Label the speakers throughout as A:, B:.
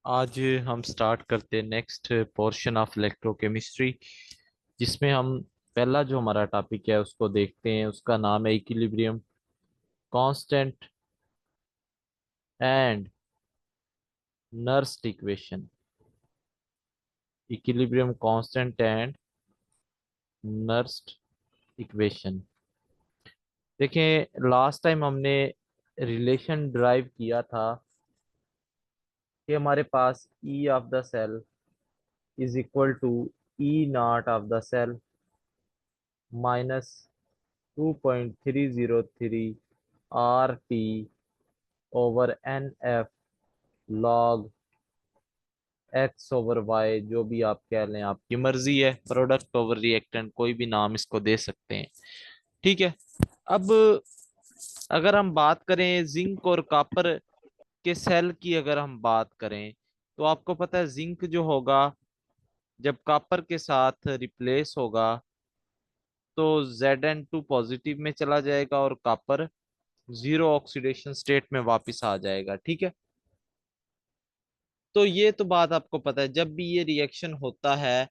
A: आज हम स्टार्ट करते हैं नेक्स्ट पोर्शन ऑफ इलेक्ट्रोकेमिस्ट्री, जिसमें हम पहला जो हमारा टॉपिक है उसको देखते हैं। उसका नाम है equilibrium constant and nernst equation. Equilibrium constant and nernst equation. देखें, लास्ट टाइम हमने रिलेशन ड्राइव किया था कि हमारे पास E of the cell is equal to E not of the cell minus 2.303 R T over N F log X over Y, जो भी आप कह लें आपकी मर्जी है। प्रोडक्ट ओवर रिएक्टेंट, कोई भी नाम इसको दे सकते हैं। ठीक है। अब अगर हम बात करें जिंक और कॉपर के सेल की, अगर हम बात करें तो आपको पता है जिंक जो होगा जब कॉपर के साथ रिप्लेस होगा तो Zn2 पॉजिटिव में चला जाएगा और कॉपर जीरो ऑक्सीडेशन स्टेट में वापस आ जाएगा। ठीक है। तो ये तो बात आपको पता है, जब भी ये रिएक्शन होता है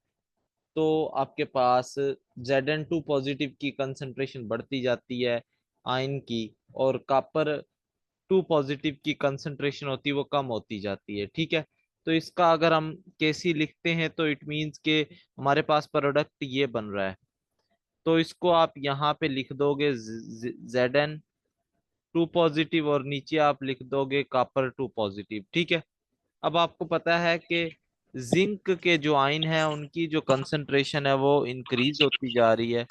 A: तो आपके पास Zn2 पॉजिटिव की कंसंट्रेशन बढ़ती जाती है आयन की, और कॉपर 2 पॉजिटिव की कंसंट्रेशन होती है वो कम होती जाती है। ठीक है। तो इसका अगर हम केसी लिखते हैं तो इट मीन्स के हमारे पास प्रोडक्ट ये बन रहा है। तो इसको आप यहाँ पे लिख दोगे Zn2 पॉजिटिव और नीचे आप लिख दोगे कॉपर 2 पॉजिटिव। ठीक है। अब आपको पता है कि जिंक के जो आयन है उनकी जो कंसंट्रेशन है वो इंक्रीज होती जा रही है,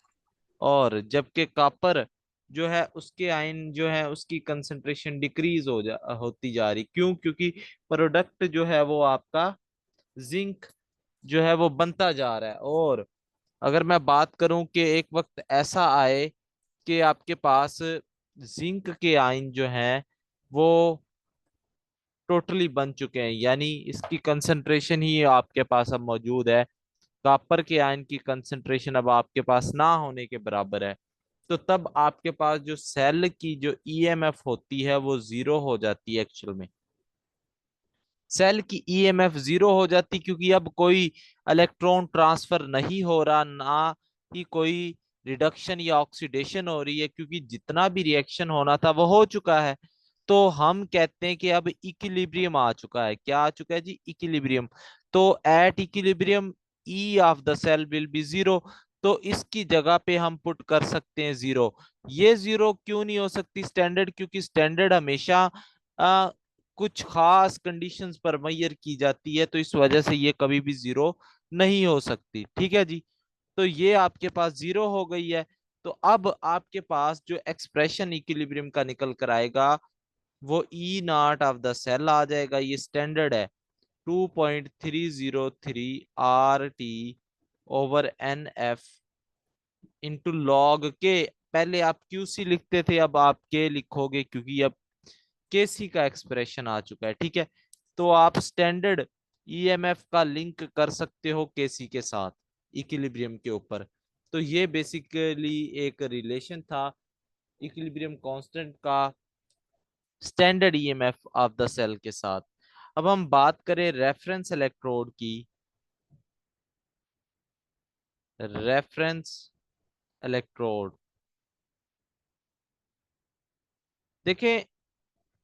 A: और जबकि कॉपर जो है उसके आयन जो है उसकी कंसंट्रेशन डिक्रीज होती जा रही। क्यों? क्योंकि प्रोडक्ट जो है वो आपका जिंक जो है वो बनता जा रहा है। और अगर मैं बात करूं कि एक वक्त ऐसा आए कि आपके पास जिंक के आयन जो हैं वो टोटली बन चुके हैं, यानी इसकी कंसंट्रेशन ही आपके पास अब मौजूद है, कॉपर के आयन की कंसंट्रेशन अब आपके पास ना होने के बराबर है, तो तब आपके पास जो सेल की जो ईएमएफ होती है वो जीरो हो जाती है। एक्चुअल में सेल की ईएमएफ जीरो हो जाती, क्योंकि अब कोई इलेक्ट्रॉन ट्रांसफर नहीं हो रहा, ना ही कोई रिडक्शन या ऑक्सीडेशन हो रही है, क्योंकि जितना भी रिएक्शन होना था वो हो चुका है। तो हम कहते हैं कि अब इक्विलिब्रियम आ चुका है। क्या आ चुका है जी? इक्विलिब्रियम। तो at equilibrium E of the cell will be zero. तो इसकी जगह पे हम पुट कर सकते हैं जीरो। ये जीरो क्यों नहीं हो सकती स्टैंडर्ड? क्योंकि स्टैंडर्ड हमेशा कुछ खास कंडीशंस पर मैयर की जाती है, तो इस वजह से ये कभी भी जीरो नहीं हो सकती। ठीक है जी। तो ये आपके पास जीरो हो गई है। तो अब आपके पास जो एक्सप्रेशन इक्विलिब्रियम का निकल कर आएगा वो E not of the cell आ जाएगा। ये स्टैंडर्ड है 2.303 R T over N F into log K. पहले आप क्यूसी लिखते थे, अब आप के लिखोगे, क्योंकि अब केसी का एक्सप्रेशन आ चुका है। ठीक है। तो आप स्टैंडर्ड ईएमएफ का लिंक कर सकते हो केसी के साथ इक्विलिब्रियम के ऊपर। तो ये बेसिकली एक रिलेशन था इक्विलिब्रियम कांस्टेंट का standard EMF of the cell के साथ। अब हम बात करें रेफरेंस इलेक्ट्रोड की। रेफरेंस इलेक्ट्रोड, देखें,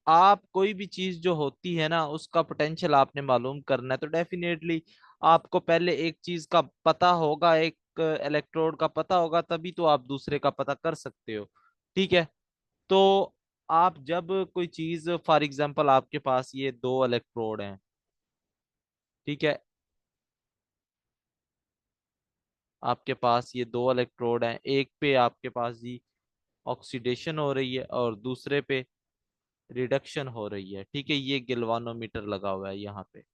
A: आप कोई भी चीज जो होती है ना उसका पोटेंशियल आपने मालूम करना है, तो डेफिनेटली आपको पहले एक चीज का पता होगा, एक इलेक्ट्रोड का पता होगा, तभी तो आप दूसरे का पता कर सकते हो। ठीक है। तो आप जब कोई चीज, फॉर एग्जांपल आपके पास ये दो इलेक्ट्रोड हैं। ठीक है। आपके पास ये दो इलेक्ट्रोड हैं, एक पे आपके पास जी ऑक्सीडेशन हो रही है और दूसरे पे रिडक्शन हो रही है। ठीक है। ये गिलवानोमीटर लगा हुआ है यहाँ पे।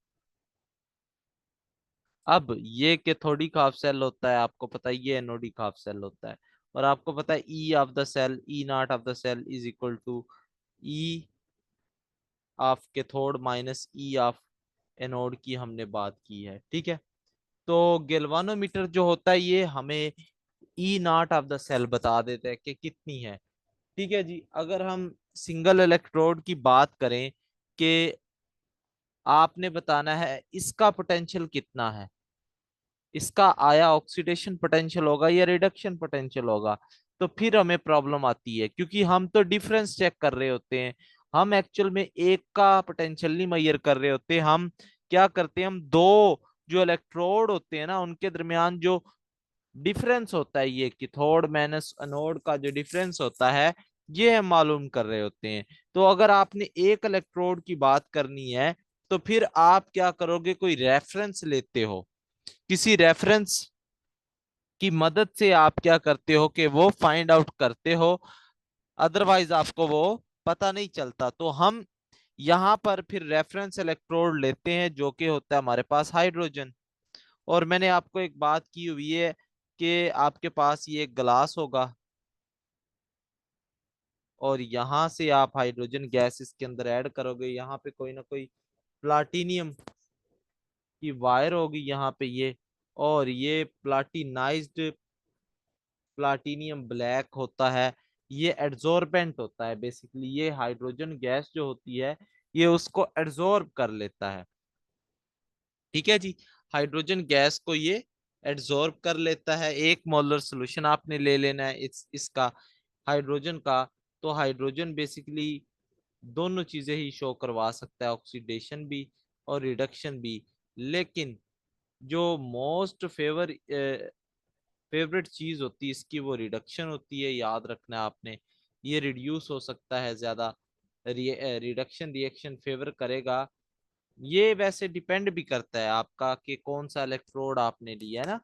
A: अब ये कैथोडिक हाफ सेल होता है, आपको पता है ये एनोडिक हाफ सेल होता है। और आपको पता है E of the cell, E not of the cell is equal to E of cathode minus E of anode की हमने बात की है। ठीक है। तो गैल्वानोमीटर जो होता है ये हमें ई नॉट ऑफ द सेल बता देता है कि कितनी है। ठीक है जी। अगर हम सिंगल इलेक्ट्रोड की बात करें कि आपने बताना है इसका पोटेंशियल कितना है, इसका आया ऑक्सीडेशन पोटेंशियल होगा या रिडक्शन पोटेंशियल होगा। तो फिर हमें प्रॉब्लम आती है, क्योंकि हम तो डिफरेंस चेक कर रहे होते हैं, हम एक्चुअल में एक का पोटेंशियल नहीं मेजर कर रहे होते। हम क्या करते हैं, हम दो जो इलेक्ट्रोड होते हैं ना उनके दरमियान जो डिफरेंस होता है, ये कैथोड माइनस एनोड का जो डिफरेंस होता है, ये हम मालूम कर रहे होते हैं। तो अगर आपने एक इलेक्ट्रोड की बात करनी है तो फिर आप क्या करोगे, कोई रेफरेंस लेते हो, किसी रेफरेंस की मदद से आप क्या करते हो कि वो फाइंड आउट करते हो, अदरवाइज आपको वो पता नहीं चलता। तो हम यहाँ पर फिर रेफरेंस इलेक्ट्रोड लेते हैं जो कि होता है हमारे पास हाइड्रोजन। और मैंने आपको एक बात की हुई है कि आपके पास ये एक ग्लास होगा और यहाँ से आप हाइड्रोजन गैस इसके अंदर ऐड करोगे, यहाँ पे कोई ना कोई प्लाटिनियम की वायर होगी यहाँ पे ये, और ये प्लाटिनाइज्ड प्लाटिनियम ब्लैक होता है, ये एड्सॉर्बेंट होता है। बेसिकली ये हाइड्रोजन गैस जो होती है ये उसको एड्सॉर्ब कर लेता है। ठीक है जी, हाइड्रोजन गैस को ये एड्सॉर्ब कर लेता है। एक मोलर सोल्यूशन आपने ले लेना है इसका हाइड्रोजन का। तो हाइड्रोजन बेसिकली दोनों चीजें ही शो करवा सकता है, ऑक्सीडेशन भी और रिडक्शन भी। लेकिन जो मोस्ट फेवरेट चीज होती है इसकी वो रिडक्शन होती है, याद रखना है आपने। ये रिड्यूस हो सकता है ज्यादा, रिडक्शन रिएक्शन फेवर करेगा। ये वैसे डिपेंड भी करता है आपका कि कौन सा इलेक्ट्रोड आपने लिया है ना,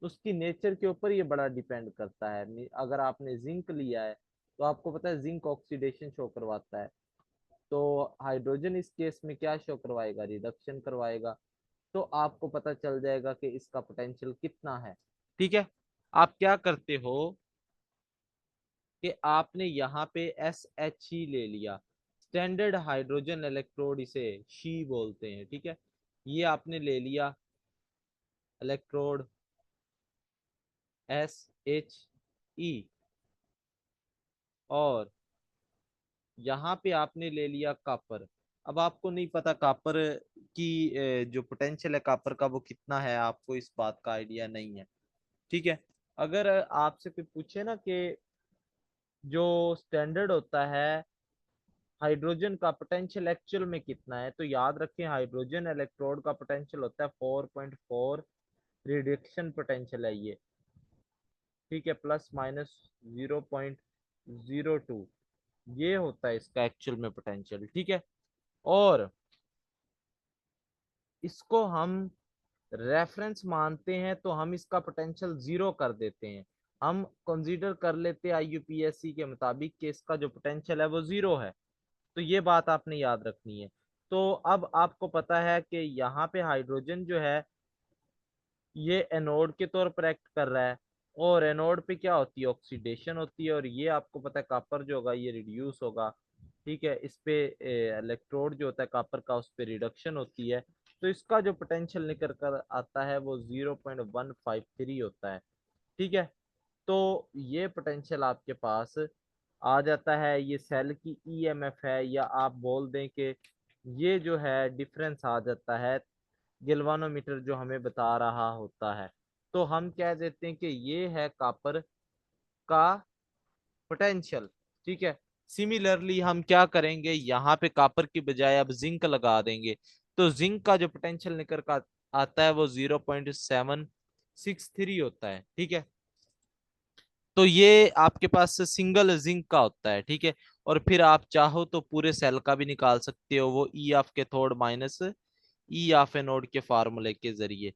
A: उसकी नेचर के ऊपर ये बड़ा डिपेंड करता है। अगर आपने जिंक लिया है तो आपको पता है जिंक ऑक्सीडेशन शो करवाता है, तो हाइड्रोजन इस केस में क्या शो करवाएगा, रिडक्शन करवाएगा। तो आपको पता चल जाएगा कि इसका पोटेंशियल कितना है। ठीक है, आप क्या करते हो कि आपने यहाँ पे एस एच ही ले लिया, स्टैंडर्ड हाइड्रोजन इलेक्ट्रोड, इसे शी बोलते हैं। ठीक है, ये आपने ले लिया इलेक्ट्रोड एस एच ई, और यहाँ पे आपने ले लिया कॉपर। अब आपको नहीं पता कॉपर की जो पोटेंशियल है कॉपर का वो कितना है, आपको इस बात का आइडिया नहीं है। ठीक है, अगर आपसे कोई पूछे ना कि जो स्टैंडर्ड होता है हाइड्रोजन का पोटेंशियल एक्चुअल में कितना है, तो याद रखें हाइड्रोजन इलेक्ट्रोड का पोटेंशियल होता है 4.4, रिडक्शन पोटेंशियल है ये। ठीक है, प्लस माइनस 0.02, ये होता है इसका एक्चुअल में पोटेंशियल। ठीक है, और इसको हम रेफरेंस मानते हैं तो हम इसका पोटेंशियल जीरो कर देते हैं। हम कंसीडर कर लेते हैं आईयूपीएससी के मुताबिक कि इसका जो पोटेंशियल है वो जीरो है। तो ये बात आपने याद रखनी है। तो अब आपको पता है कि यहाँ पे हाइड्रोजन जो है ये एनोड के तौर पर एक्ट कर रहा है, और एनोड पे क्या होती है, ऑक्सीडेशन होती है, और ये आपको पता है कॉपर जो होगा ये रिड्यूस होगा। ठीक है, इस पे इलेक्ट्रोड जो होता है कॉपर का उस पे रिडक्शन होती है। तो इसका जो पोटेंशियल निकल कर आता है वो 0.153 होता है। ठीक है, तो ये पोटेंशियल आपके पास आ जाता है, ये सेल की ईएमएफ है, या आप बोल दें कि ये जो है डिफरेंस आ जाता है गिलवानोमीटर जो हमें बता रहा होता है। तो हम कह देते हैं कि ये है कॉपर का पोटेंशियल। ठीक है, सिमिलरली हम क्या करेंगे, यहाँ पे कॉपर की बजाय अब जिंक लगा देंगे। तो जिंक का जो पोटेंशियल निकल का आता है वो 0.763 होता है। ठीक है, तो ये आपके पास सिंगल जिंक का होता है। ठीक है, और फिर आप चाहो तो पूरे सेल का भी निकाल सकते हो, वो ई of cathode minus E of anode के फार्मूले के जरिए।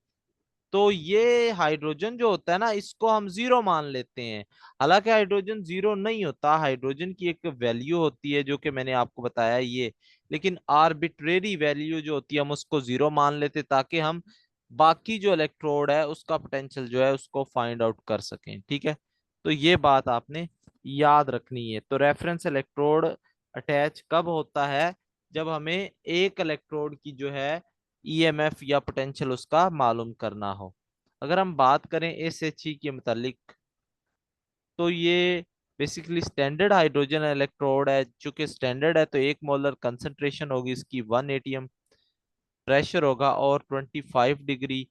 A: तो ये हाइड्रोजन जो होता है ना इसको हम जीरो मान लेते हैं। हालांकि हाइड्रोजन जीरो नहीं होता, हाइड्रोजन की एक वैल्यू होती है जो कि मैंने आपको बताया ये, लेकिन आर्बिट्रेरी वैल्यू जो होती है हम उसको जीरो मान लेते ताकि हम बाकी जो इलेक्ट्रोड है उसका पोटेंशियल जो है उसको फाइंड आउट कर सकें। ठीक है, तो ये बात आपने याद रखनी है। तो रेफरेंस इलेक्ट्रोड अटैच कब होता है, जब हमें एक इलेक्ट्रोड की जो है ईएमएफ या पोटेंशियल उसका मालूम करना हो। अगर हम बात करें एसएचई के मुतालिक, तो ये बेसिकली स्टैंडर्ड हाइड्रोजन इलेक्ट्रोड है। चूंकि स्टैंडर्ड है तो एक मोलर कंसंट्रेशन होगी इसकी 1 एटीएम। प्रेशर होगा और 25 डिग्री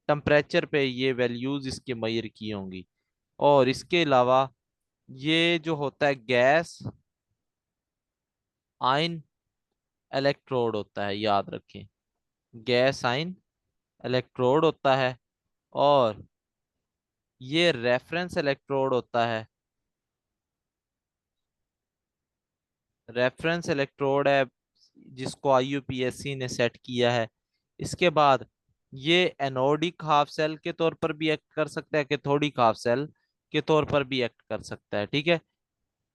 A: टेम्परेचर पे ये वैल्यूज इसके मेजर की होंगी। और इसके अलावा ये जो होता है गैस आयन इलेक्ट्रोड होता है, याद रखें, गैस आयन इलेक्ट्रोड होता है। और ये रेफरेंस इलेक्ट्रोड होता है, रेफरेंस इलेक्ट्रोड है जिसको आईयूपीएससी ने सेट किया है। इसके बाद ये एनोडिक हाफ सेल के तौर पर भी एक्ट कर सकता है, कैथोडिक हाफ सेल के तौर पर भी एक्ट कर सकता है। ठीक है,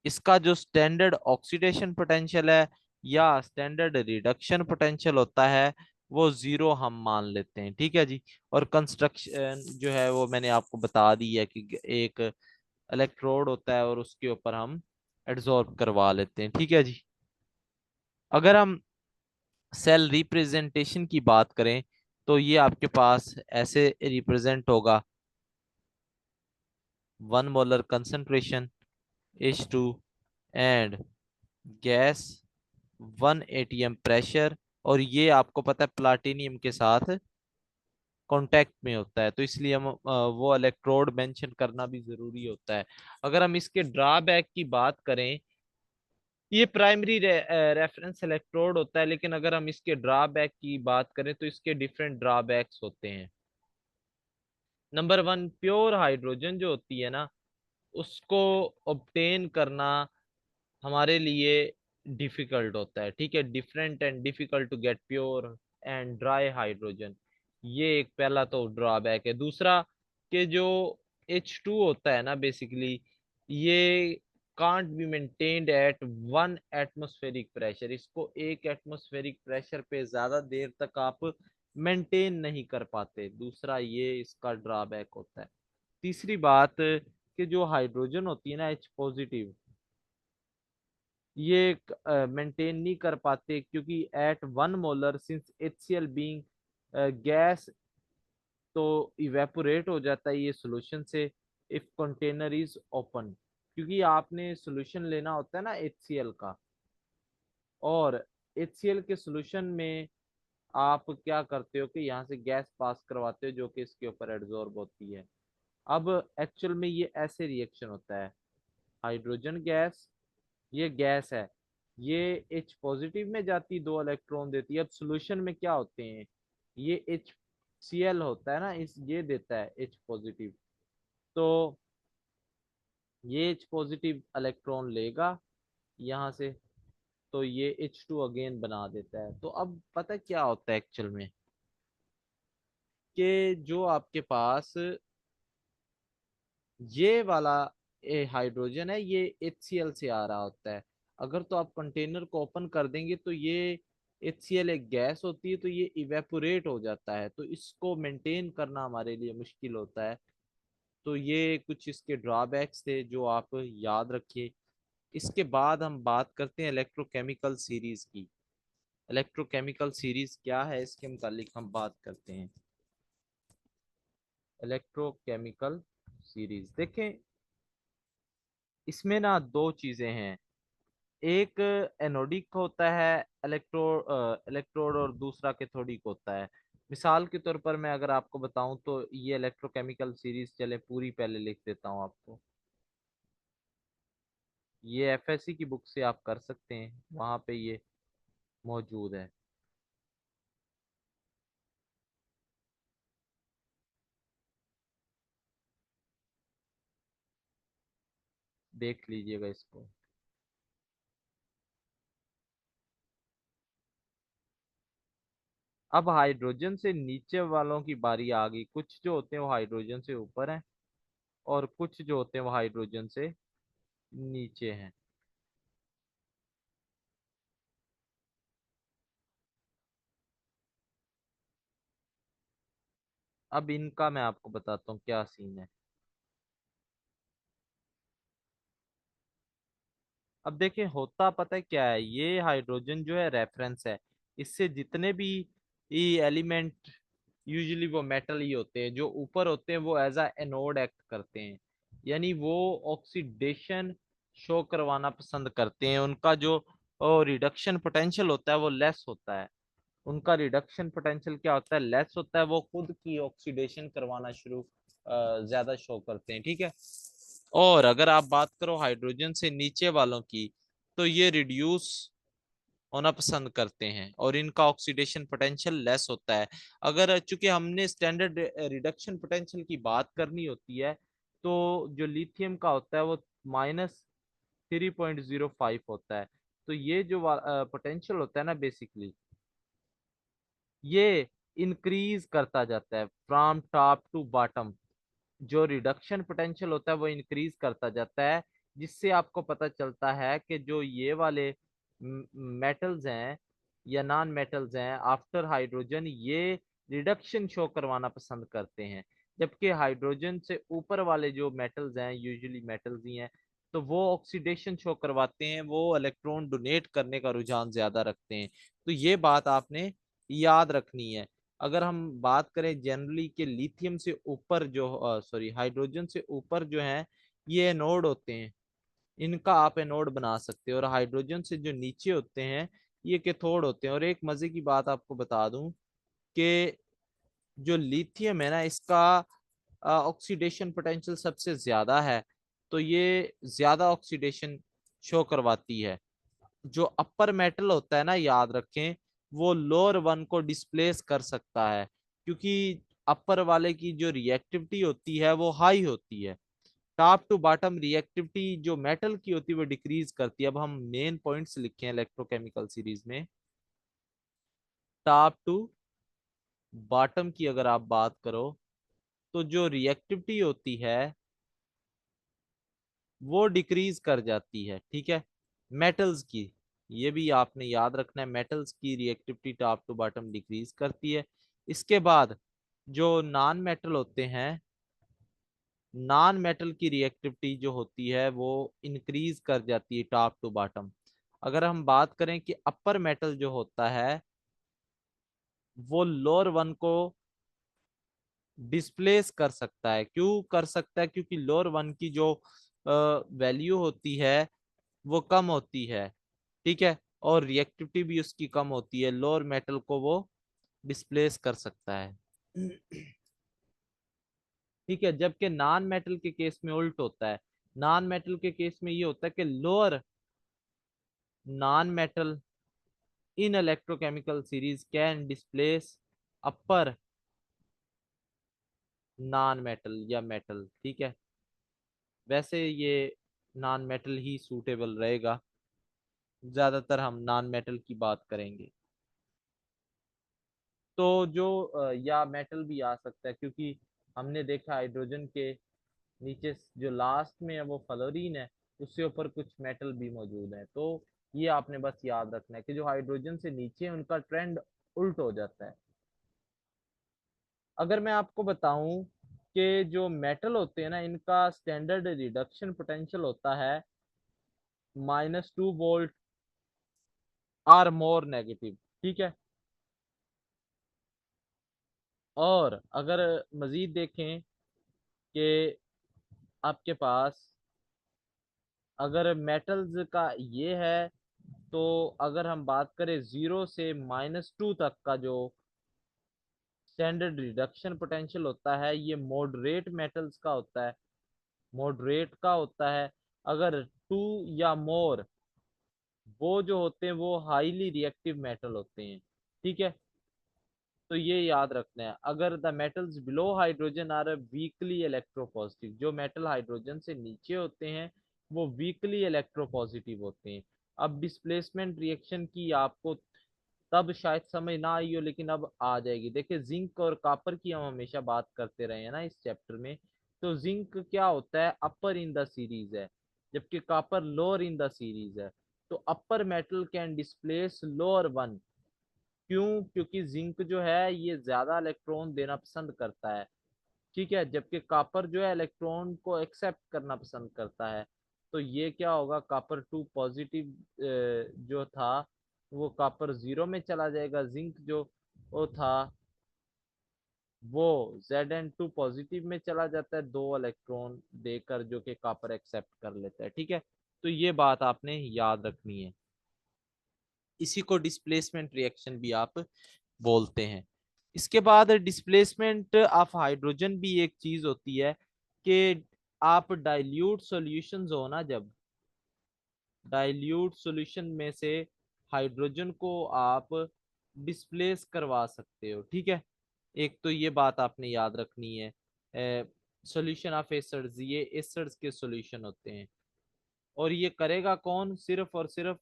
A: इसका जो स्टैंडर्ड ऑक्सीडेशन पोटेंशियल है या स्टैंडर्ड रिडक्शन पोटेंशियल होता है वो जीरो हम मान लेते हैं। ठीक है जी। और कंस्ट्रक्शन जो है वो मैंने आपको बता दी है कि एक इलेक्ट्रोड होता है और उसके ऊपर हम एड्सॉर्ब करवा लेते हैं। ठीक है जी। अगर हम सेल रिप्रेजेंटेशन की बात करें तो ये आपके पास ऐसे रिप्रेजेंट होगा: 1 molar concentration H2 and gas 1 atm pressure. और ये आपको पता है प्लाटिनियम के साथ कांटेक्ट में होता है, तो इसलिए हम वो इलेक्ट्रोड मेंशन करना भी जरूरी होता है। अगर हम इसके ड्रॉबैक की बात करें, ये प्राइमरी रेफरेंस इलेक्ट्रोड होता है, लेकिन अगर हम इसके ड्रॉबैक की बात करें तो इसके डिफरेंट ड्रॉबैक्स होते हैं। नंबर वन, प्योर हाइड्रोजन जो होती है ना, उसको ऑब्टेन करना हमारे लिए डिफिकल्ट होता है। ठीक है, different and difficult to get pure and dry hydrogen, ये एक पहला तो ड्रॉबैक है। दूसरा कि जो H2 होता है ना, बेसिकली ये can't be maintained eight 1 atmospheric pressure, इसको 1 एटमॉस्फेरिक प्रेशर पे ज्यादा देर तक आप मेंटेन नहीं कर पाते। दूसरा ये इसका ड्रॉबैक होता है। तीसरी बात कि जो हाइड्रोजन होती है ना, H पॉजिटिव, ये मेंटेन नहीं कर पाते क्योंकि at 1 molar since HCl being gas, तो इवेपोरेट हो जाता है ये सॉल्यूशन से इफ कंटेनर इज ओपन। क्योंकि आपने सॉल्यूशन लेना होता है ना HCl का, और HCl के सॉल्यूशन में आप क्या करते हो कि यहाँ से गैस पास करवाते हो जो कि इसके ऊपर एड्सॉर्ब होती है। अब एक्चुअल में ये ऐसे रिएक्शन होता है, हाइड्रोजन गैस, ये गैस है, ये H पॉजिटिव में जाती, 2 इलेक्ट्रॉन देती है। अब सॉल्यूशन में क्या होते हैं, ये HCl होता है ना, इस ये देता है H पॉजिटिव, तो ये H पॉजिटिव इलेक्ट्रॉन लेगा यहाँ से, तो ये H2 अगेन बना देता है। तो अब पता क्या होता है एक्चुअल में, कि जो आपके पास ये वाला हाइड्रोजन है ये HCl से आ रहा होता है। अगर तो आप कंटेनर को ओपन कर देंगे तो ये HCl एक गैस होती है, तो ये इवेपोरेट हो जाता है, तो इसको मेंटेन करना हमारे लिए मुश्किल होता है। तो ये कुछ इसके ड्रॉबैक्स थे जो आप याद रखिए। इसके बाद हम बात करते हैं इलेक्ट्रोकेमिकल सीरीज की। इलेक्ट्रोकेमिकल सीरीज क्या है इसके मुतालिक हम बात करते हैं। इलेक्ट्रोकेमिकल सीरीज देखें, इसमें ना दो चीजें हैं, एक एनोडिक होता है इलेक्ट्रोड और दूसरा कैथोडिक होता है। मिसाल के तौर पर मैं अगर आपको बताऊं तो ये इलेक्ट्रोकेमिकल सीरीज, चले पूरी पहले लिख देता हूं आपको। ये एफएससी की बुक से आप कर सकते हैं, वहां पे ये मौजूद है, देख लीजिएगा इसको। अब हाइड्रोजन से नीचे वालों की बारी आ गई, कुछ जो होते हैं वो हाइड्रोजन से ऊपर हैं और कुछ जो होते हैं वो हाइड्रोजन से नीचे हैं। अब इनका मैं आपको बताता हूँ क्या सीन है। अब देखें, होता पता है क्या है, ये हाइड्रोजन जो है रेफरेंस है, इससे जितने भी एलिमेंट, यूजुअली वो मेटल ही होते हैं, जो ऊपर होते हैं वो एज अ एनोड एक्ट करते हैं, यानी वो ऑक्सीडेशन शो करवाना पसंद करते हैं, उनका जो रिडक्शन पोटेंशियल होता है वो लेस होता है। उनका रिडक्शन पोटेंशियल क्या होता है, लेस होता है, वो खुद की ऑक्सीडेशन करवाना शुरू ज्यादा शो करते हैं, ठीक है। और अगर आप बात करो हाइड्रोजन से नीचे वालों की, तो ये रिड्यूस होना पसंद करते हैं और इनका ऑक्सीडेशन पोटेंशियल लेस होता है। अगर चूंकि हमने स्टैंडर्ड रिडक्शन पोटेंशियल की बात करनी होती है, तो जो लिथियम का होता है वो -3.05 होता है। तो ये जो पोटेंशियल होता है ना, बेसिकली ये इंक्रीज करता जाता है फ्रॉम टॉप टू बॉटम। जो रिडक्शन पोटेंशियल होता है वो इंक्रीज करता जाता है, जिससे आपको पता चलता है कि जो ये वाले मेटल्स हैं या नॉन मेटल्स हैं आफ्टर हाइड्रोजन, ये रिडक्शन शो करवाना पसंद करते हैं। जबकि हाइड्रोजन से ऊपर वाले जो मेटल्स हैं, यूजुअली मेटल्स ही हैं, तो वो ऑक्सीडेशन शो करवाते हैं, वो इलेक्ट्रॉन डोनेट करने का रुझान ज्यादा रखते हैं। तो ये बात आपने याद रखनी है। अगर हम बात करें जनरली के लिथियम से ऊपर जो सॉरी हाइड्रोजन से ऊपर जो है ये एनोड होते हैं, इनका आप एनोड बना सकते हो, और हाइड्रोजन से जो नीचे होते हैं ये कैथोड होते हैं। और एक मजे की बात आपको बता दूं कि जो लिथियम है ना, इसका ऑक्सीडेशन पोटेंशियल सबसे ज्यादा है, तो ये ज्यादा ऑक्सीडेशन शो करवाती है। जो अपर मेटल होता है ना, याद रखें, वो लोअर वन को डिस्प्लेस कर सकता है, क्योंकि अपर वाले की जो रिएक्टिविटी होती है वो हाई होती है। टॉप टू बॉटम रिएक्टिविटी जो मेटल की होती है वो डिक्रीज करती है। अब हम मेन पॉइंट्स लिखे हैं इलेक्ट्रोकेमिकल सीरीज में। टॉप टू बॉटम की अगर आप बात करो, तो जो रिएक्टिविटी होती है वो डिक्रीज कर जाती है, ठीक है, मेटल्स की। ये भी आपने याद रखना है, मेटल्स की reactivity top to bottom decrease करती है। इसके बाद जो नॉन मेटल होते हैं, नॉन मेटल की रिएक्टिविटी जो होती है वो इंक्रीज कर जाती है टॉप टू बॉटम। अगर हम बात करें कि अपर मेटल जो होता है वो लोअर वन को डिस्प्लेस कर सकता है। क्यों कर सकता है? क्योंकि लोअर वन की जो वैल्यू होती है वो कम होती है, ठीक है, और रिएक्टिविटी भी उसकी कम होती है, लोअर मेटल को वो डिस्प्लेस कर सकता है। ठीक है, जबकि नॉन मेटल के केस में उल्ट होता है। नॉन मेटल के केस में ये होता है कि lower non metal in electrochemical series can displace upper non metal या मेटल, ठीक है। वैसे ये नॉन मेटल ही सूटेबल रहेगा, ज्यादातर हम नॉन मेटल की बात करेंगे। तो जो या मेटल भी आ सकता है, क्योंकि हमने देखा हाइड्रोजन के नीचे जो लास्ट में है वो फ्लोरीन है, उससे ऊपर कुछ मेटल भी मौजूद है। तो ये आपने बस याद रखना है कि जो हाइड्रोजन से नीचे है उनका ट्रेंड उल्ट हो जाता है। अगर मैं आपको बताऊं कि जो मेटल होते हैं ना, इनका स्टैंडर्ड रिडक्शन पोटेंशियल होता है -2 वोल्ट आर मोर नेगेटिव, ठीक है। और अगर मजीद देखें कि आपके पास अगर मेटल्स का ये है, तो अगर हम बात करें 0 से -2 तक का जो स्टैंडर्ड रिडक्शन पोटेंशियल होता है, ये मॉडरेट मेटल्स का होता है, मॉडरेट का होता है। अगर 2 या मोर, वो जो होते हैं वो हाईली रिएक्टिव मेटल होते हैं, ठीक है। तो ये याद रखना है। अगर the metals below hydrogen are weakly electropositive, जो मेटल हाइड्रोजन से नीचे होते हैं वो वीकली इलेक्ट्रोपॉजिटिव होते हैं। अब डिस्प्लेसमेंट रिएक्शन की आपको तब शायद समझ ना आई हो, लेकिन अब आ जाएगी। देखिए, जिंक और कॉपर की हम हमेशा बात करते रहे हैं ना इस चैप्टर में। तो जिंक क्या होता है, अपर इन द सीरीज है, जबकि copper lower in the series है। तो upper metal can displace lower one. क्यों? क्योंकि जिंक जो है ये ज्यादा इलेक्ट्रॉन देना पसंद करता है, ठीक है, जबकि कॉपर जो है इलेक्ट्रॉन को एक्सेप्ट करना पसंद करता है। तो ये क्या होगा, कॉपर 2 पॉजिटिव जो था वो कॉपर 0 में चला जाएगा। जिंक जो वो था वो Zn2 पॉजिटिव में चला जाता है, 2 इलेक्ट्रॉन देकर, जो कि कॉपर एक्सेप्ट कर लेता है, ठीक है। तो ये बात आपने याद रखनी है। इसी को डिस्प्लेसमेंट रिएक्शन भी आप बोलते हैं। इसके बाद डिस्प्लेसमेंट ऑफ हाइड्रोजन भी एक चीज होती है कि आप डाइल्यूट सॉल्यूशंस हो ना, जब डाइल्यूट सॉल्यूशन में से हाइड्रोजन को आप डिस्प्लेस करवा सकते हो, ठीक है। एक तो ये बात आपने याद रखनी है। सॉल्यूशन ऑफ एसिड्स, ये एसिड्स के सॉल्यूशन होते हैं, और ये करेगा कौन? सिर्फ और सिर्फ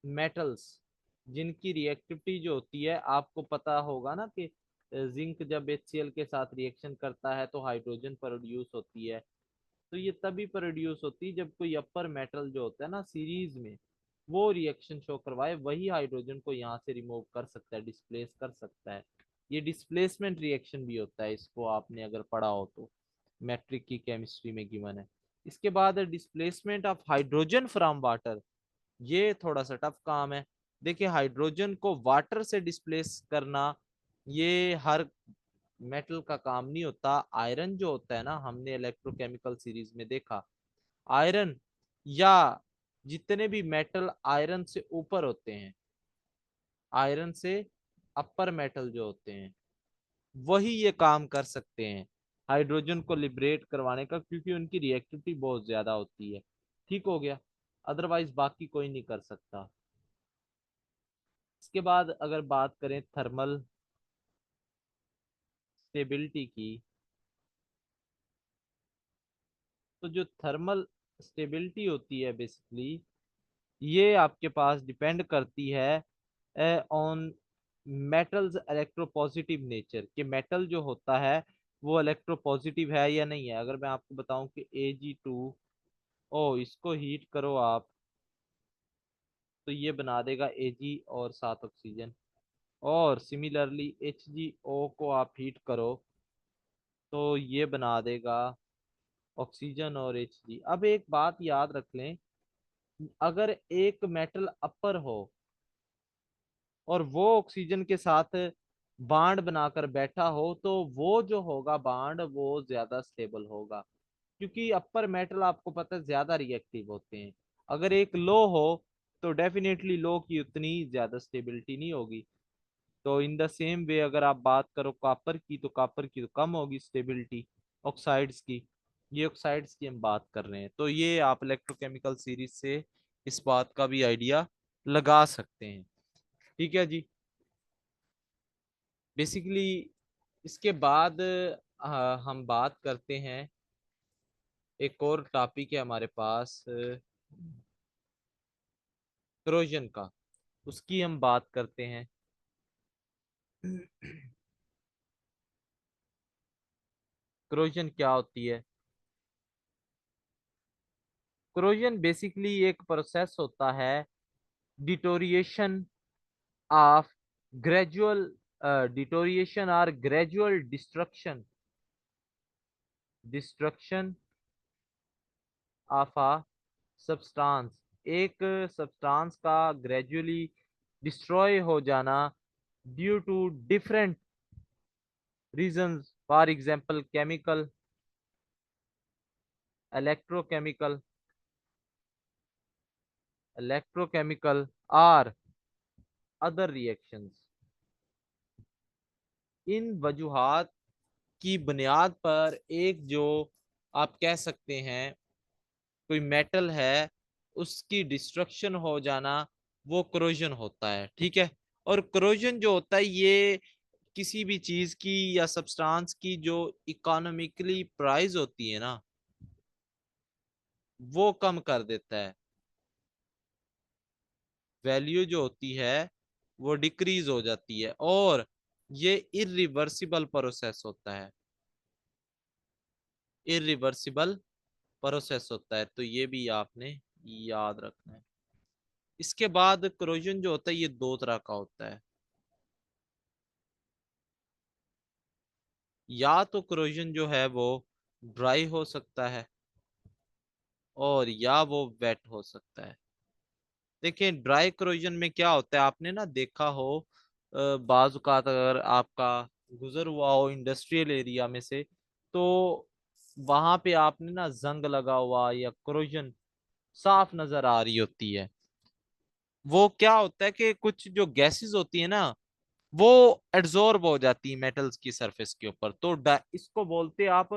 A: मेटल्स, जिनकी रिएक्टिविटी जो होती है, आपको पता होगा ना कि जिंक जब HCl के साथ रिएक्शन करता है तो हाइड्रोजन प्रोड्यूस होती है। तो ये तभी प्रोड्यूस होती है जब कोई अपर मेटल जो होता है ना सीरीज में, वो रिएक्शन शो करवाए, वही हाइड्रोजन को यहाँ से रिमूव कर सकता है, डिस्प्लेस कर सकता है। ये डिस्प्लेसमेंट रिएक्शन भी होता है, इसको आपने अगर पढ़ा हो तो, मैट्रिक की केमिस्ट्री में गिवन है। इसके बाद displacement of hydrogen from water, ये थोड़ा सा टफ काम है। देखिए, हाइड्रोजन को वाटर से डिस्प्लेस करना ये हर मेटल का काम नहीं होता। आयरन जो होता है ना, हमने इलेक्ट्रोकेमिकल सीरीज में देखा, आयरन या जितने भी मेटल आयरन से ऊपर होते हैं, आयरन से अपर मेटल जो होते हैं, वही ये काम कर सकते हैं हाइड्रोजन को लिबरेट करवाने का, क्योंकि उनकी रिएक्टिविटी बहुत ज्यादा होती है। ठीक हो गया, अदरवाइज बाकी कोई नहीं कर सकता। इसके बाद अगर बात करें थर्मल स्टेबिलिटी की, तो जो थर्मल स्टेबिलिटी होती है बेसिकली, ये आपके पास डिपेंड करती है ऑन मेटल्स इलेक्ट्रोपॉजिटिव नेचर, कि मेटल जो होता है वो इलेक्ट्रोपॉजिटिव है या नहीं है। अगर मैं आपको बताऊं कि Ag2O, इसको हीट करो आप, तो ये बना देगा Ag और 7 ऑक्सीजन। और सिमिलरली HgO को आप हीट करो तो ये बना देगा ऑक्सीजन और Hg। अब एक बात याद रख लें, अगर एक मेटल अपर हो और वो ऑक्सीजन के साथ बांड बनाकर बैठा हो, तो वो जो होगा बांड, वो ज्यादा स्टेबल होगा, क्योंकि अपर मेटल आपको पता है ज्यादा रिएक्टिव होते हैं। अगर एक लो हो तो डेफिनेटली लो की उतनी ज्यादा स्टेबिलिटी नहीं होगी। तो इन द सेम वे अगर आप बात करो कॉपर की, तो कॉपर की तो कम होगी स्टेबिलिटी ऑक्साइड्स की। ये ऑक्साइड्स की हम बात कर रहे हैं, तो ये आप इलेक्ट्रोकेमिकल सीरीज से इस बात का भी आइडिया लगा सकते हैं। ठीक है जी। बेसिकली इसके बाद हम बात करते हैं, एक और टॉपिक है हमारे पास क्रोजन का, उसकी हम बात करते हैं। क्रोजन क्या होती है? क्रोजन बेसिकली एक प्रोसेस होता है डिटोरिएशन ऑफ ग्रेजुअल डिटोरिएशन और gradual destruction of a substance, एक सब्सटेंस का ग्रेजुअली डिस्ट्रॉय हो जाना due to different reasons, for example chemical, electrochemical, और अदर रिएक्शंस। इन वजूहात की बुनियाद पर एक जो आप कह सकते हैं कोई मेटल है, उसकी डिस्ट्रक्शन हो जाना, वो क्रोजन होता है, ठीक है। और क्रोजन जो होता है ये किसी भी चीज की या सब्सटेंस की जो इकोनॉमिकली प्राइस होती है ना, वो कम कर देता है। वैल्यू जो होती है वो डिक्रीज हो जाती है, और ये इरिवर्सिबल प्रोसेस होता है, इरिवर्सिबल प्रोसेस होता है, तो ये भी आपने याद रखना है। इसके बाद क्रोजन जो होता है ये दो तरह का होता है, या तो क्रोजन जो है वो ड्राई हो सकता है, और या वो वेट हो सकता है। देखिए, ड्राई क्रोजन में क्या होता है, आपने ना देखा हो बाज़ औक़ात अगर आपका गुजर हुआ हो इंडस्ट्रियल एरिया में से, तो वहां पे आपने ना जंग लगा हुआ या क्रोजन साफ नजर आ रही होती है। वो क्या होता है कि कुछ जो गैसेस होती है ना, वो एड्सॉर्ब हो जाती है मेटल्स की सरफेस के ऊपर, तो इसको बोलते हैं आप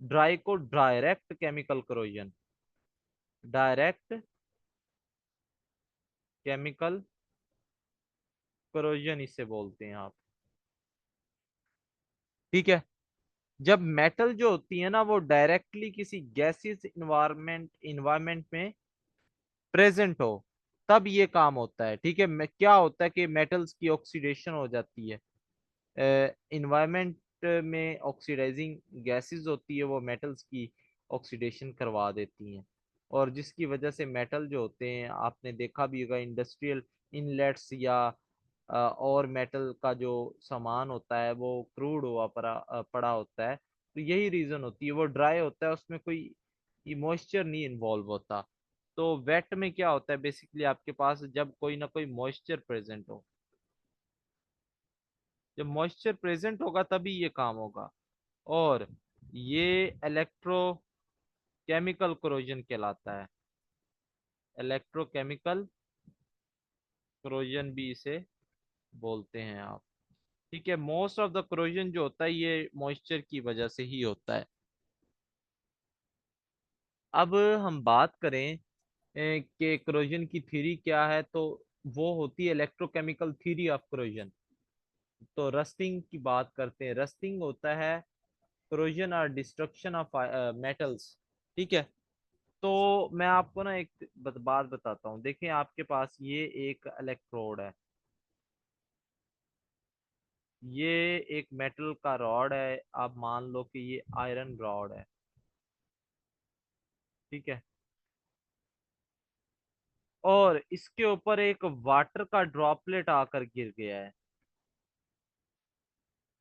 A: ड्राई को direct chemical corrosion, direct chemical corrosion इसे बोलते हैं आप। ठीक है। जब मेटल जो होती है ना वो डायरेक्टली किसी गैसियस इन्वायरमेंट में प्रेजेंट हो, तब ये काम होता है। ठीक है। क्या होता है कि मेटल्स की ऑक्सीडेशन हो जाती है, इन्वायरमेंट में ऑक्सीडाइजिंग गैसेस होती है, वो मेटल्स की ऑक्सीडेशन करवा देती हैं, और जिसकी वजह से मेटल जो होते हैं, आपने देखा भी होगा इंडस्ट्रियल इनलेट्स या और मेटल का जो सामान होता है वो क्रूड हुआ पड़ा होता है, तो यही रीजन होती है, वो ड्राई होता है, उसमें कोई मॉइस्चर नहीं इन्वॉल्व होता। तो वेट में क्या होता है बेसिकली, आपके पास जब कोई ना कोई मॉइस्चर प्रेजेंट हो, जब मॉइस्चर प्रेजेंट होगा तभी ये काम होगा। और ये इलेक्ट्रोकेमिकल कोरोजन कहलाता है, इलेक्ट्रोकेमिकल कोरोजन भी इसे बोलते हैं आप। ठीक है। मोस्ट ऑफ द कोरोजन जो होता है ये मॉइस्चर की वजह से ही होता है। अब हम बात करें कि कोरोजन की थ्योरी क्या है, तो वो होती है इलेक्ट्रोकेमिकल थ्योरी ऑफ कोरोजन। तो रस्टिंग की बात करते हैं। रस्टिंग होता है कोरोजन और डिस्ट्रक्शन ऑफ मेटल्स। ठीक है। तो मैं आपको ना एक बात बताता हूँ। देखिए आपके पास ये एक इलेक्ट्रोड है, ये एक मेटल का रॉड है, आप मान लो कि ये आयरन रॉड है। ठीक है। और इसके ऊपर एक वाटर का ड्रॉपलेट आकर गिर गया है।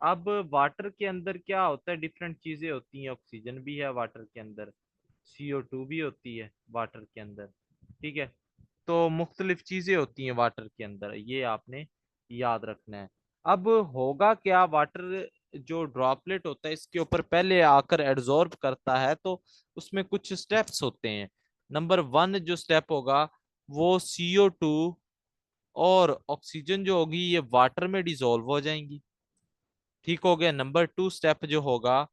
A: अब वाटर के अंदर क्या होता है, डिफरेंट चीजें होती हैं, ऑक्सीजन भी है वाटर के अंदर, CO2 भी होती है वाटर के अंदर। ठीक है। तो मुख्तलिफ चीजें होती हैं वाटर के अंदर, ये आपने याद रखना है। अब होगा क्या, वाटर जो ड्रॉपलेट होता है इसके ऊपर पहले आकर एड्सॉर्ब करता है, तो उसमें कुछ स्टेप्स होते हैं। नंबर वन जो स्टेप होगा वो CO2 और ऑक्सीजन जो होगी ये वाटर में डिसॉल्व हो जाएंगी। ठीक हो गया। नंबर टू स्टेप जो होगा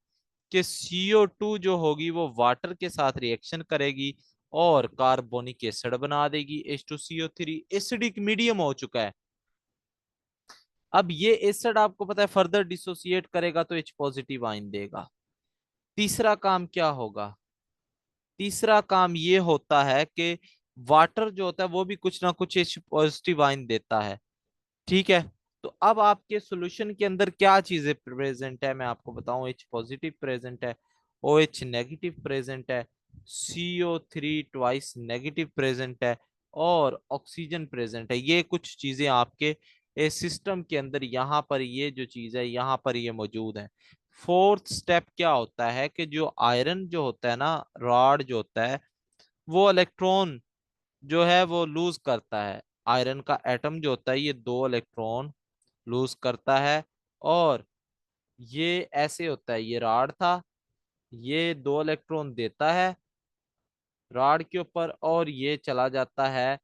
A: कि CO2 जो होगी वो वाटर के साथ रिएक्शन करेगी और कार्बोनिक एसिड बना देगी, H2CO3, एसिडिक मीडियम हो चुका है। अब ये एसिड आपको पता है फर्दर डिसोसिएट करेगा तो H पॉजिटिव आयन देगा। तीसरा काम क्या होगा, तीसरा काम ये होता है कि वाटर जो होता है वो भी कुछ ना कुछ H पॉजिटिव आयन देता है। ठीक है। तो अब आपके सॉल्यूशन के अंदर क्या चीजें प्रेजेंट है मैं आपको बताऊं। H पॉजिटिव प्रेजेंट है, OH नेगेटिव प्रेजेंट है, CO3 ट्वाइस नेगेटिव प्रेजेंट है, और ऑक्सीजन प्रेजेंट है। ये कुछ चीजें आपके सिस्टम के अंदर यहाँ पर ये जो चीज है यहाँ पर ये मौजूद है। फोर्थ स्टेप क्या होता है कि जो आयरन जो होता है ना, रॉड जो होता है, वो इलेक्ट्रॉन जो है वो लूज करता है। आयरन का एटम जो होता है ये दो इलेक्ट्रॉन लूज करता है। और ये ऐसे होता है, ये रॉड था, ये दो इलेक्ट्रॉन देता है रॉड के ऊपर, और ये चला जाता है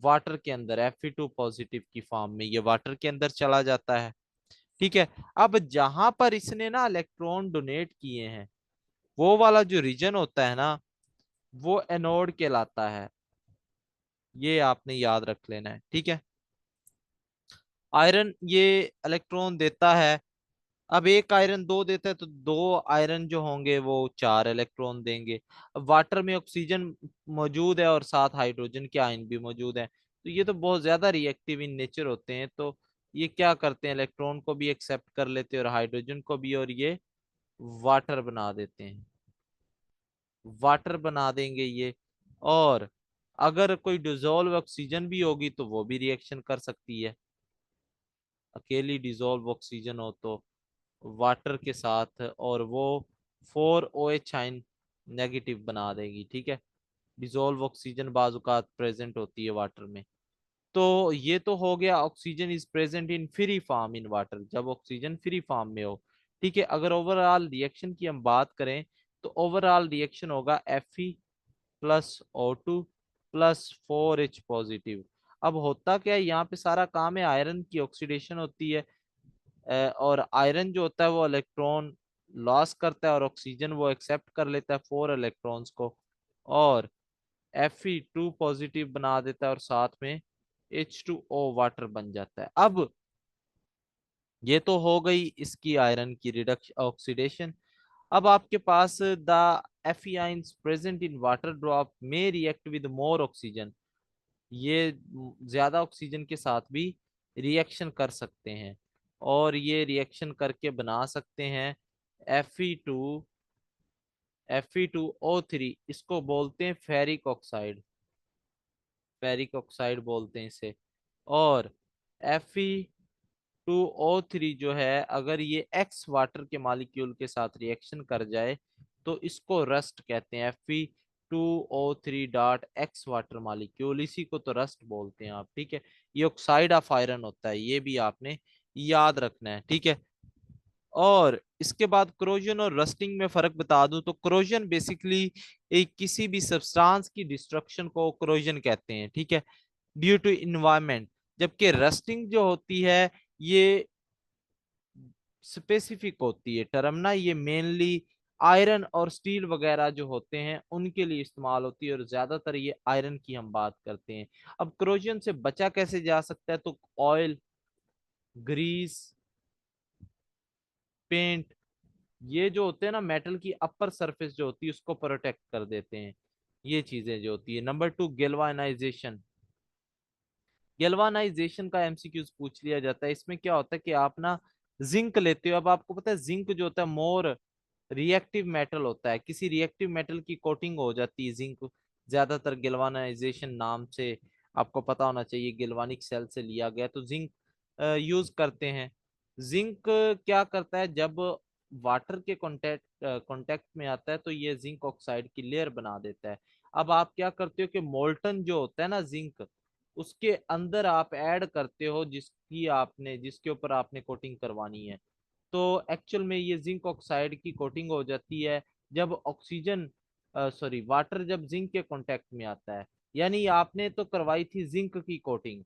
A: वाटर के अंदर Fe2 पॉजिटिव की फॉर्म में, ये वाटर के अंदर चला जाता है। ठीक है। अब जहां पर इसने ना इलेक्ट्रॉन डोनेट किए हैं, वो वाला जो रीजन होता है ना, वो एनोड कहलाता है। ये आपने याद रख लेना है। ठीक है। आयरन ये इलेक्ट्रॉन देता है। अब एक आयरन दो देता है तो दो आयरन जो होंगे वो चार इलेक्ट्रॉन देंगे। अब वाटर में ऑक्सीजन मौजूद है और साथ हाइड्रोजन के आयन भी मौजूद है, तो ये तो बहुत ज्यादा रिएक्टिव इन नेचर होते हैं। तो ये क्या करते हैं, इलेक्ट्रॉन को भी एक्सेप्ट कर लेते हैं और हाइड्रोजन को भी, और ये वाटर बना देते हैं, वाटर बना देंगे ये। और अगर कोई डिजोल्व ऑक्सीजन भी होगी तो वो भी रिएक्शन कर सकती है। अकेली डिजोल्व ऑक्सीजन हो तो वाटर के साथ, और वो 4 OH आयन नेगेटिव बना देगी। ठीक है। डिजोल्व ऑक्सीजन बाजुकात प्रेजेंट होती है वाटर में। तो ये तो हो गया oxygen is present in free form in water, जब ऑक्सीजन फ्री फॉर्म में हो। ठीक है। अगर ओवरऑल रिएक्शन की हम बात करें तो ओवरऑल रिएक्शन होगा Fe+O2 +4H पॉजिटिव। अब होता क्या है, यहाँ पे सारा काम है, आयरन की ऑक्सीडेशन होती है। और आयरन जो होता है वो इलेक्ट्रॉन लॉस करता है और ऑक्सीजन वो एक्सेप्ट कर लेता है 4 इलेक्ट्रॉन्स को, और Fe2 पॉजिटिव बना देता है और साथ में H2O वाटर बन जाता है। अब ये तो हो गई इसकी आयरन की रिडक्शन ऑक्सीडेशन। अब आपके पास the Fe ions present in water drop may react with more oxygen, ये ज्यादा ऑक्सीजन के साथ भी रिएक्शन कर सकते हैं, और ये रिएक्शन करके बना सकते हैं Fe2O3, इसको बोलते हैं फेरिक ऑक्साइड, फेरिक ऑक्साइड बोलते हैं इसे। और Fe2O3 जो है, अगर ये एक्स वाटर के मॉलिक्यूल के साथ रिएक्शन कर जाए तो इसको रस्ट कहते हैं, Fe2O3 dot x water molecule, इसी को तो रस्ट बोलते हैं आप, ठीक है। ये ऑक्साइड ऑफ आयरन होता है, ये भी आपने याद रखना है, ठीक है। और इसके बाद क्रोजन और रस्टिंग में फर्क बता दूं तो क्रोजन बेसिकली एक किसी भी सब्सटेंस की डिस्ट्रक्शन को क्रोजन कहते हैं, ठीक है, ड्यू टू इन्वायरमेंट। जबकि रस्टिंग जो होती है ये स्पेसिफिक होती है टर्म ना, ये मेनली आयरन और स्टील वगैरह जो होते हैं उनके लिए इस्तेमाल होती है, और ज्यादातर ये आयरन की हम बात करते हैं। अब क्रोजन से बचा कैसे जा सकता है, तो ऑयल, ग्रीस, पेंट, ये जो होते हैं ना मेटल की अपर सरफेस जो होती है उसको प्रोटेक्ट कर देते हैं, ये चीजें जो होती है। नंबर 2, गेल्वानाइजेशन। गेल्वानाइजेशन का एमसीक्यूज पूछ लिया जाता है। इसमें क्या होता है कि आप ना जिंक लेते हो, अब आपको पता है जिंक जो होता है मोर रिएक्टिव मेटल होता है, किसी रिएक्टिव मेटल की कोटिंग हो जाती है जिंक, ज्यादातर गेल्वानाइजेशन नाम से आपको पता होना चाहिए, गेल्वानिक सेल से लिया गया, तो जिंक यूज करते हैं। जिंक क्या करता है, जब वाटर के कांटेक्ट में आता है तो ये जिंक ऑक्साइड की लेयर बना देता है। अब आप क्या करते हो कि मोल्टन जो होता है ना जिंक, उसके अंदर आप ऐड करते हो जिसके ऊपर आपने कोटिंग करवानी है, तो एक्चुअल में ये जिंक ऑक्साइड की कोटिंग हो जाती है जब ऑक्सीजन सॉरी वाटर जब जिंक के कांटेक्ट में आता है। यानी आपने तो करवाई थी जिंक की कोटिंग,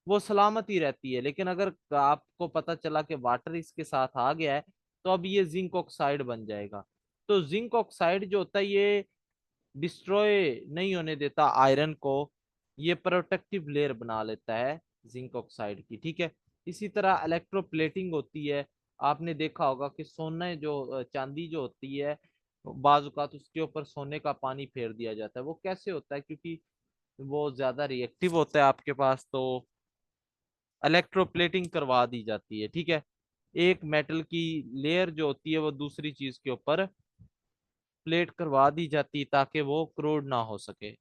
A: वो सलामत ही रहती है, लेकिन अगर आपको पता चला कि वाटर इसके साथ आ गया है तो अब ये जिंक ऑक्साइड बन जाएगा। तो जिंक ऑक्साइड जो होता है ये डिस्ट्रॉय नहीं होने देता आयरन को, ये प्रोटेक्टिव लेयर बना लेता है जिंक ऑक्साइड की, ठीक है। इसी तरह इलेक्ट्रोप्लेटिंग होती है, आपने देखा होगा कि सोने जो चांदी जो होती है, बाज औकात उसके ऊपर सोने का पानी फेर दिया जाता है, वो कैसे होता है, क्योंकि वो ज्यादा रिएक्टिव होता है आपके पास, तो इलेक्ट्रोप्लेटिंग करवा दी जाती है, ठीक है। एक मेटल की लेयर जो होती है वो दूसरी चीज के ऊपर प्लेट करवा दी जाती है ताकि वो क्रोड ना हो सके।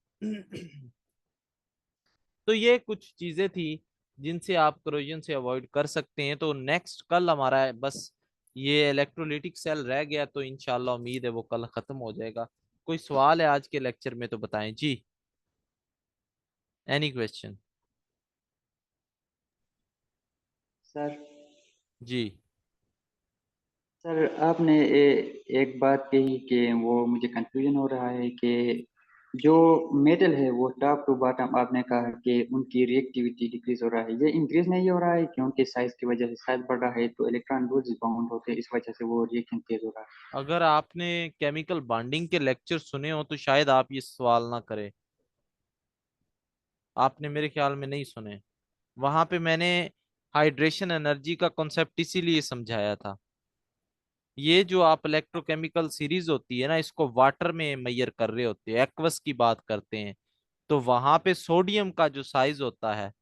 A: तो ये कुछ चीजें थी जिनसे आप क्रोजन से अवॉइड कर सकते हैं। तो नेक्स्ट कल हमारा है बस ये इलेक्ट्रोलिटिक सेल रह गया, तो इंशाल्लाह उम्मीद है वो कल खत्म हो जाएगा। कोई सवाल है आज के लेक्चर में तो बताएं जी, एनी क्वेश्चन।
B: सर
A: जी।
B: सर आपने एक बात कही कि वो मुझे कंफ्यूजन हो रहा है कि जो मेटल है वो टॉप टू बॉटम आपने कहा कि उनकी रिएक्टिविटी डिक्रीज हो रहा है, ये इंक्रीज नहीं हो रहा है क्योंकि साइज की वजह से साइज बढ़ रहा है तो इलेक्ट्रॉन लूज बाउंड होते हैं, इस वजह से वो रिएक्शन तेज हो रहा है।
A: अगर आपने केमिकल बॉन्डिंग के लेक्चर सुने हो तो शायद आप ये सवाल ना करें, आपने मेरे ख्याल में नहीं सुने। वहां पे मैंने हाइड्रेशन एनर्जी का कॉन्सेप्ट इसीलिए समझाया था। ये जो आप इलेक्ट्रोकेमिकल सीरीज होती है ना, इसको वाटर में मैयर कर रहे होते हैं, एक्वस की बात करते हैं, तो वहां पे सोडियम का जो साइज होता है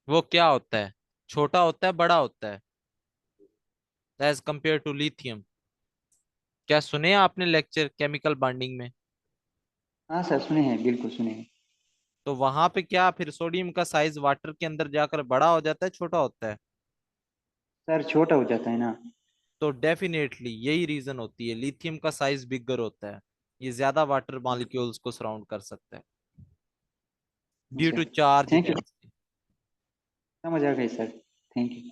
A: वो क्या होता है, छोटा होता है बड़ा होता है एज कंपेयर टू लिथियम। क्या सुने आपने लेक्चर केमिकल बॉन्डिंग में?
B: हाँ सर सुने हैं, बिल्कुल सुने हैं।
A: तो वहां पे क्या फिर सोडियम का साइज वाटर के अंदर जाकर बड़ा हो जाता है छोटा होता है?
B: सर छोटा हो जाता है ना।
A: तो डेफिनेटली यही रीजन होती है, लिथियम का साइज बिगर होता है, ये ज्यादा वाटर मॉलिक्यूल्स को सराउंड कर सकता है ड्यू
B: अच्छा,
A: to charge
B: thank you,
A: density.
B: समझ आ गई सर, थैंक यू।